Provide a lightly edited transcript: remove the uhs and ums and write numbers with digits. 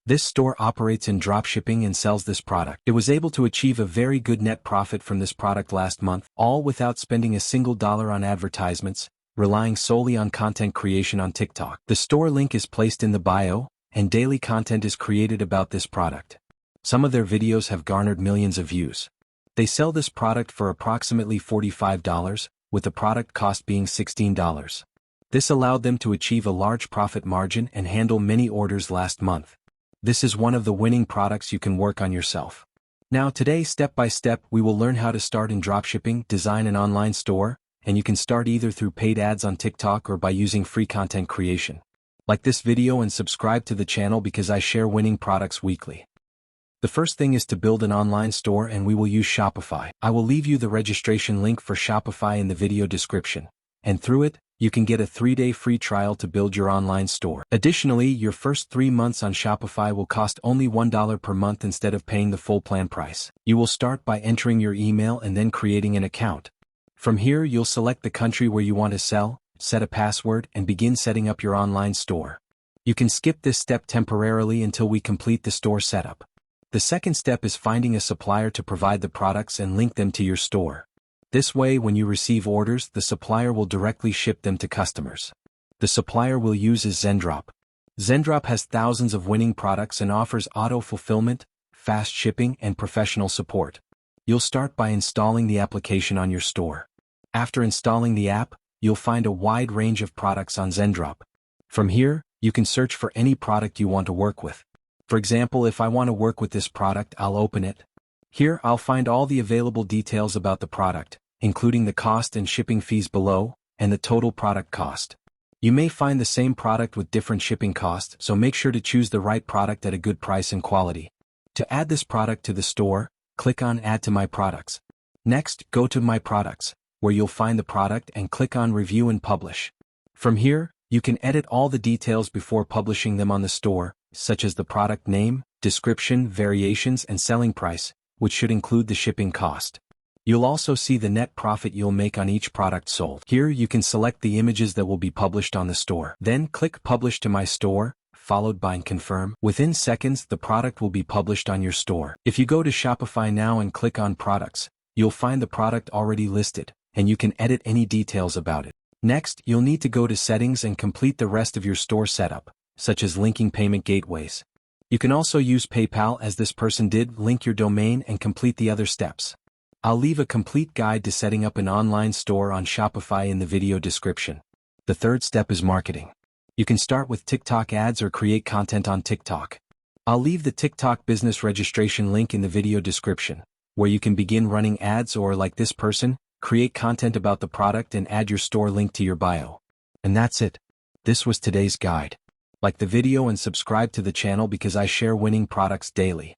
This store operates in dropshipping and sells this product. It was able to achieve a very good net profit from this product last month, all without spending a single dollar on advertisements, relying solely on content creation on TikTok. The store link is placed in the bio, and daily content is created about this product. Some of their videos have garnered millions of views. They sell this product for approximately $45, with the product cost being $16. This allowed them to achieve a large profit margin and handle many orders last month. This is one of the winning products you can work on yourself. Now today, step by step, we will learn how to start in dropshipping, design an online store, and you can start either through paid ads on TikTok or by using free content creation. Like this video and subscribe to the channel because I share winning products weekly. The first thing is to build an online store, and we will use Shopify. I will leave you the registration link for Shopify in the video description, and through it, you can get a 3-day free trial to build your online store. Additionally, your first 3 months on Shopify will cost only $1 per month instead of paying the full plan price. You will start by entering your email and then creating an account. From here, you'll select the country where you want to sell, set a password, and begin setting up your online store. You can skip this step temporarily until we complete the store setup. The second step is finding a supplier to provide the products and link them to your store. This way, when you receive orders, the supplier will directly ship them to customers. The supplier we'll use is Zendrop. Zendrop has thousands of winning products and offers auto-fulfillment, fast shipping, and professional support. You'll start by installing the application on your store. After installing the app, you'll find a wide range of products on Zendrop. From here, you can search for any product you want to work with. For example, if I want to work with this product, I'll open it. Here, I'll find all the available details about the product, including the cost and shipping fees below, and the total product cost. You may find the same product with different shipping costs, so make sure to choose the right product at a good price and quality. To add this product to the store, click on Add to My Products. Next, go to My Products, where you'll find the product, and click on Review and Publish. From here, you can edit all the details before publishing them on the store, such as the product name, description, variations, and selling price, which should include the shipping cost. You'll also see the net profit you'll make on each product sold. Here you can select the images that will be published on the store. Then click Publish to My Store, followed by Confirm. Within seconds, the product will be published on your store. If you go to Shopify now and click on Products, you'll find the product already listed, and you can edit any details about it. Next, you'll need to go to Settings and complete the rest of your store setup, such as linking payment gateways. You can also use PayPal as this person did, link your domain and complete the other steps. I'll leave a complete guide to setting up an online store on Shopify in the video description. The third step is marketing. You can start with TikTok ads or create content on TikTok. I'll leave the TikTok business registration link in the video description, where you can begin running ads or, like this person, create content about the product and add your store link to your bio. And that's it. This was today's guide. Like the video and subscribe to the channel because I share winning products daily.